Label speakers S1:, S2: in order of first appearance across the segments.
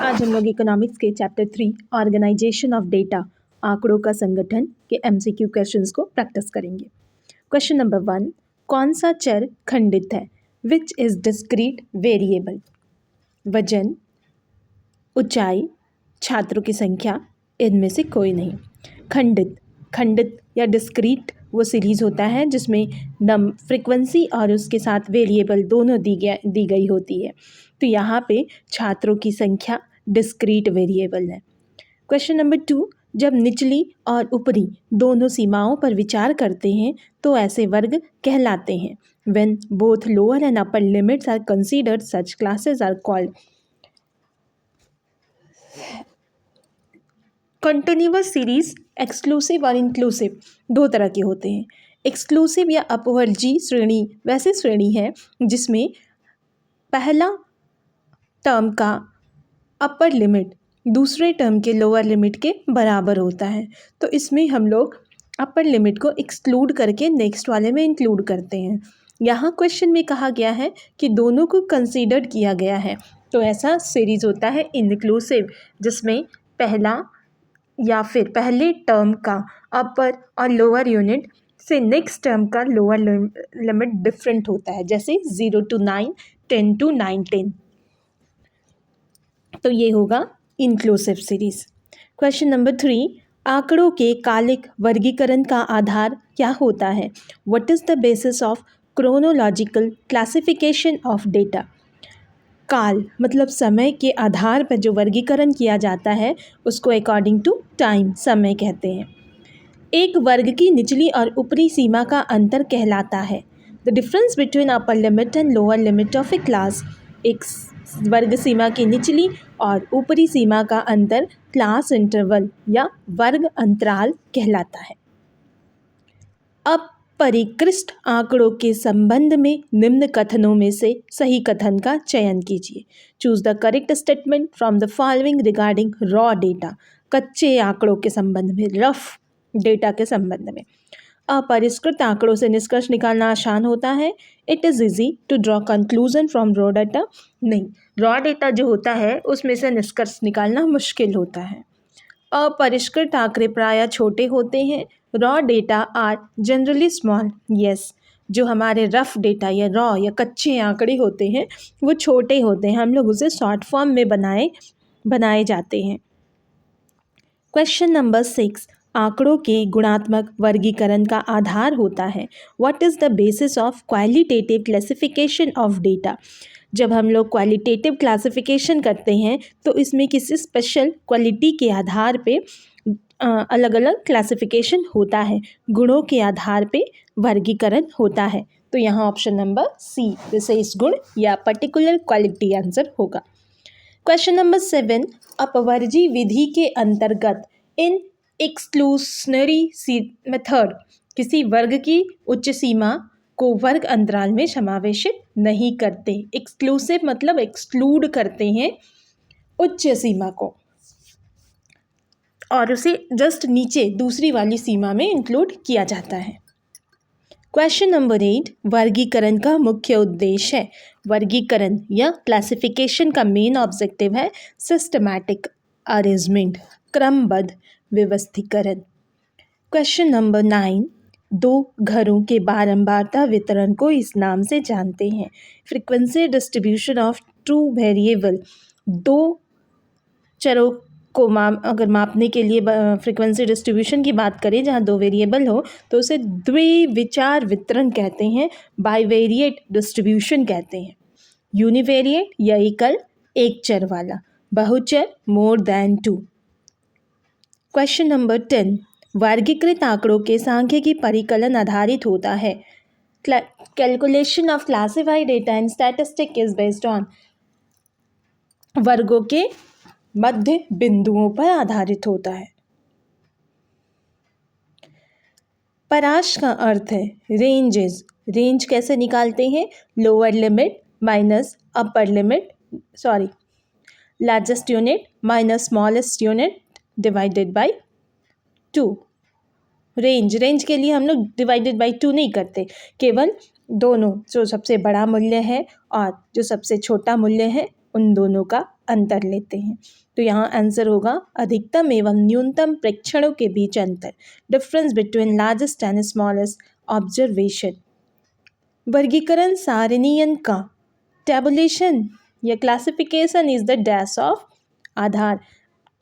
S1: आज हम लोग इकोनॉमिक्स के चैप्टर 3 ऑर्गेनाइजेशन ऑफ डेटा आंकड़ों का संगठन के एमसीक्यू क्वेश्चंस को प्रैक्टिस करेंगे। क्वेश्चन नंबर 1, कौन सा चर खंडित है? Which is discrete variable? वजन, ऊंचाई, छात्रों की संख्या, इनमें से कोई नहीं। खंडित या डिस्क्रीट वो सीरीज होता है जिसमें फ्रीक्वेंसी और उसके साथ वेरिएबल दोनों दी गई होती है। तो यहाँ पे छात्रों की संख्या डिस्क्रीट वेरिएबल है। क्वेश्चन नंबर 2, जब निचली और ऊपरी दोनों सीमाओं पर विचार करते हैं तो ऐसे वर्ग कहलाते हैं। When both lower and upper limits are considered such classes are called continuous series. Exclusive और इंक्लूसिव दो तरह के होते हैं। एक्सक्लूसिव या अपवर्जी श्रेणी वैसे श्रेणी है जिसमें पहला टर्म का अपर लिमिट दूसरे टर्म के लोअर लिमिट के बराबर होता है। तो इसमें हम लोग अपर लिमिट को एक्सक्लूड करके नेक्स्ट वाले में इंक्लूड करते हैं। यहाँ क्वेश्चन में कहा गया है कि दोनों को कंसीडर्ड किया गया है, तो ऐसा सीरीज होता है इंक्लूसिव जिसमें पहला या फिर पहले टर्म का अपर और लोअर यूनिट से नेक्स्ट टर्म का लोअर लिमिट डिफरेंट होता है, जैसे 0 to 9, 10 to 9, 10। तो ये होगा इंक्लूसिव सीरीज। क्वेश्चन नंबर 3, आंकड़ों के कालिक वर्गीकरण का आधार क्या होता है? What is the basis of chronological classification of data? काल मतलब समय के आधार पर जो वर्गीकरण किया जाता है उसको अकॉर्डिंग टू टाइम समय कहते हैं। एक वर्ग की निचली और ऊपरी सीमा का अंतर कहलाता है। The difference between upper limit and lower limit of A class. एक वर्ग सीमा की निचली और ऊपरी सीमा का अंतर क्लास इंटरवल या वर्ग अंतराल कहलाता है। अब परिष्कृत आंकड़ों के संबंध में निम्न कथनों में से सही कथन का चयन कीजिए। Choose the correct statement from the following regarding raw data. कच्चे आंकड़ों के संबंध में, रफ डेटा के संबंध में। अपरिष्कृत आंकड़ों से निष्कर्ष निकालना आसान होता है। It is easy to draw conclusion from raw data. नहीं, रॉ डेटा जो होता है उसमें से निष्कर्ष निकालना मुश्किल होता है। अपरिष्कृत आंकड़े प्रायः छोटे होते हैं। Raw data are generally small. Yes, जो हमारे रफ डेटा या रॉ या कच्चे आंकड़े होते हैं वो छोटे होते हैं, हम लोग उसे शॉर्ट फॉर्म में बनाए जाते हैं। क्वेश्चन नंबर 6, आंकड़ों के गुणात्मक वर्गीकरण का आधार होता है। What is the basis of qualitative classification of data? जब हम लोग क्वालिटेटिव क्लासिफिकेशन करते हैं तो इसमें किसी स्पेशल क्वालिटी के आधार पे अलग अलग क्लासिफिकेशन होता है, गुणों के आधार पे वर्गीकरण होता है। तो यहाँ ऑप्शन नंबर सी विशेष गुण या पर्टिकुलर क्वालिटी आंसर होगा। क्वेश्चन नंबर 7, अपवर्जी विधि के अंतर्गत इन एक्सक्लूशनरी मेथड किसी वर्ग की उच्च सीमा को वर्ग अंतराल में समावेशित नहीं करते। एक्सक्लूसिव मतलब एक्सक्लूड करते हैं उच्च सीमा को और उसे जस्ट नीचे दूसरी वाली सीमा में इंक्लूड किया जाता है। क्वेश्चन नंबर 8, वर्गीकरण का मुख्य उद्देश्य है। वर्गीकरण या क्लासिफिकेशन का मेन ऑब्जेक्टिव है सिस्टमैटिक अरेंजमेंट, क्रमबद्ध व्यवस्थीकरण। क्वेश्चन नंबर 9, दो घरों के बारंबारता वितरण को इस नाम से जानते हैं। Frequency distribution of two variable. दो चरों को अगर मापने के लिए फ्रीक्वेंसी डिस्ट्रीब्यूशन की बात करें जहाँ दो वेरिएबल हो तो उसे द्विविचार वितरण कहते हैं, बाइवेरिएट डिस्ट्रीब्यूशन कहते हैं। यूनिवेरिएट या एकल एक चर वाला, Bahuchar more than 2। Question number 10, वर्गीकृत आंकड़ों के सांख्यिकी परिकलन आधारित होता है। Calculation of classified data and statistic is based on. वर्गों के मध्य बिंदुओं पर आधारित होता है। परास का अर्थ है रेंजेस। रेंज कैसे निकालते हैं? Lower limit minus upper limit, largest unit minus smallest unit divided by 2। Range के लिए हम लोग डिवाइडेड बाय 2 नहीं करते, केवल दोनों जो सबसे बड़ा मूल्य है और जो सबसे छोटा मूल्य है उन दोनों का अंतर लेते हैं। तो यहाँ आंसर होगा अधिकतम एवं न्यूनतम प्रेक्षणों के बीच अंतर, difference between largest and smallest observation. वर्गीकरण सारणीयन का टेबुलेशन या classification is the dash of Aadhaar.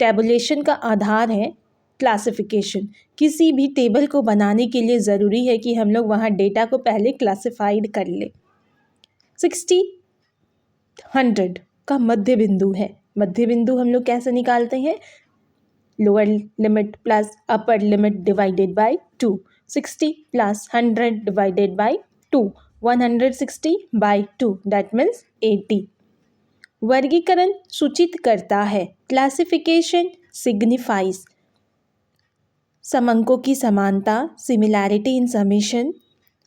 S1: Tabulation का आधार है क्लासिफिकेशन। किसी भी टेबल को बनाने के लिए ज़रूरी है कि हम लोग वहाँ डेटा को पहले क्लासिफाइड कर ले। 60 100 का मध्य बिंदु है। मध्य बिंदु हम लोग कैसे निकालते हैं? Lower limit plus upper limit divided by 2। 60 plus 100 divided by 2, 160 by 2 that means 80। वर्गीकरण सूचित करता है, क्लासिफिकेशन सिग्निफाइज समंकों की समानता, सिमिलैरिटी इन समेशन,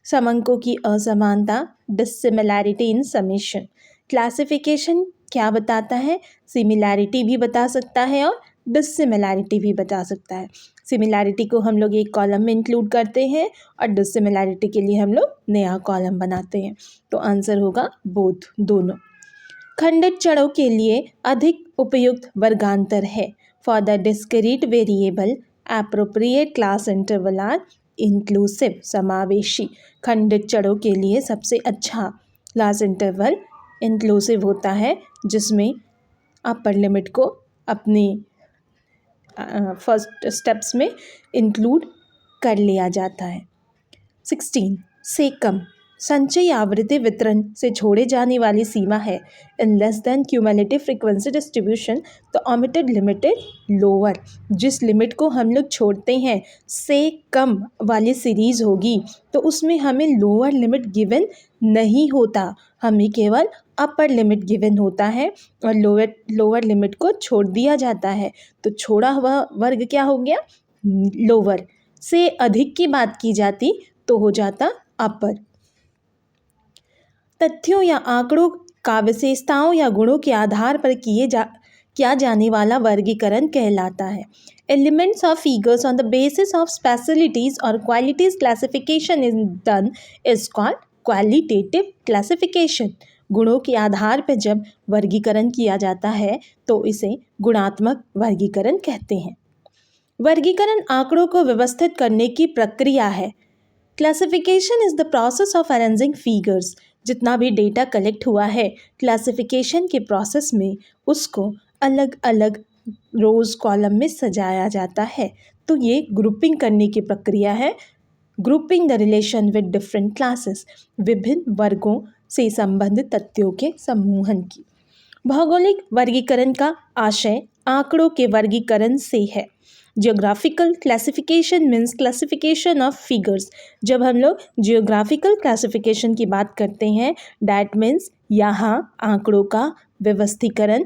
S1: समंकों की असमानता, डिसिमिलैरिटी इन समेशन। क्लासिफिकेशन क्या बताता है? सिमिलैरिटी भी बता सकता है और डिसिमिलैरिटी भी बता सकता है। सिमिलैरिटी को हम लोग एक कॉलम में इंक्लूड करते हैं और डिसिमिलैरिटी के लिए हम लोग नया कॉलम बनाते हैं। तो आंसर होगा बोथ, दोनों। खंडित जड़ों के लिए अधिक उपयुक्त वर्गांतर है। For the discrete variable appropriate class interval are inclusive, समावेशी। खंडित जड़ों के लिए सबसे अच्छा क्लास इंटरवल इंक्लूसिव होता है, जिसमें अपर लिमिट को अपने फर्स्ट स्टेप्स में इंक्लूड कर लिया जाता है। 16 से कम संचयी आवृत्ति वितरण से छोड़े जाने वाली सीमा है। In less than cumulative frequency distribution the omitted limit is lower. जिस लिमिट को हम लोग छोड़ते हैं से कम वाली सीरीज होगी तो उसमें हमें लोअर लिमिट गिवन नहीं होता, हमें केवल अपर लिमिट गिवन होता है और लोअर लिमिट को छोड़ दिया जाता है। तो छोड़ा हुआ वर्ग क्या हो गया? लोअर। से अधिक की बात की जाती तो हो जाता अपर। तथ्यों या आंकड़ों का विशेषताओं या गुणों के आधार पर किया जाने वाला वर्गीकरण कहलाता है। Elements of figures on the basis of specialities और qualities classification is done is called qualitative classification. गुणों के आधार पर जब वर्गीकरण किया जाता है तो इसे गुणात्मक वर्गीकरण कहते हैं। वर्गीकरण आंकड़ों को व्यवस्थित करने की प्रक्रिया है। Classification is the process of arranging figures. जितना भी डेटा कलेक्ट हुआ है क्लासिफिकेशन के प्रोसेस में उसको अलग अलग रोज कॉलम में सजाया जाता है। तो ये ग्रुपिंग करने की प्रक्रिया है। Grouping the relation with different classes, विभिन्न वर्गों से संबंधित तथ्यों के समूहन की। भौगोलिक वर्गीकरण का आशय आंकड़ों के वर्गीकरण से है। Geographical classification means classification of figures. जब हम लोग जियोग्राफिकल क्लासिफिकेशन की बात करते हैं डैट मीन्स यहाँ आंकड़ों का व्यवस्थीकरण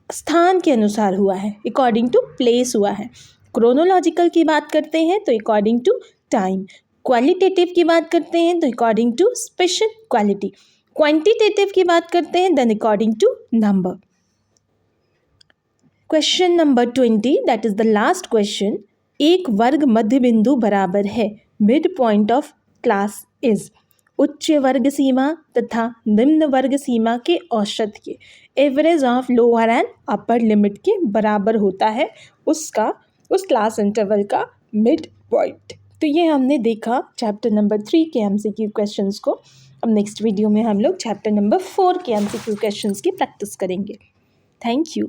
S1: स्थान के अनुसार हुआ है, अकॉर्डिंग टू प्लेस हुआ है। क्रोनोलॉजिकल की बात करते हैं तो अकॉर्डिंग टू टाइम। क्वालिटेटिव की बात करते हैं तो according to special quality. Quantitative की बात करते हैं then according to number. Question number 20 that is the last question. एक वर्ग मध्य बिंदु बराबर है mid point of class is. उच्च वर्ग सीमा तथा निम्न वर्ग सीमा के औसत के average of lower and upper limit के बराबर होता है उस क्लास इंटरवल का मिड पॉइंट। तो ये हमने देखा चैप्टर नंबर 3 के MCQ क्वेश्चंस को। अब नेक्स्ट वीडियो में हम लोग चैप्टर नंबर 4 के MCQ क्वेश्चंस की प्रैक्टिस करेंगे। Thank you.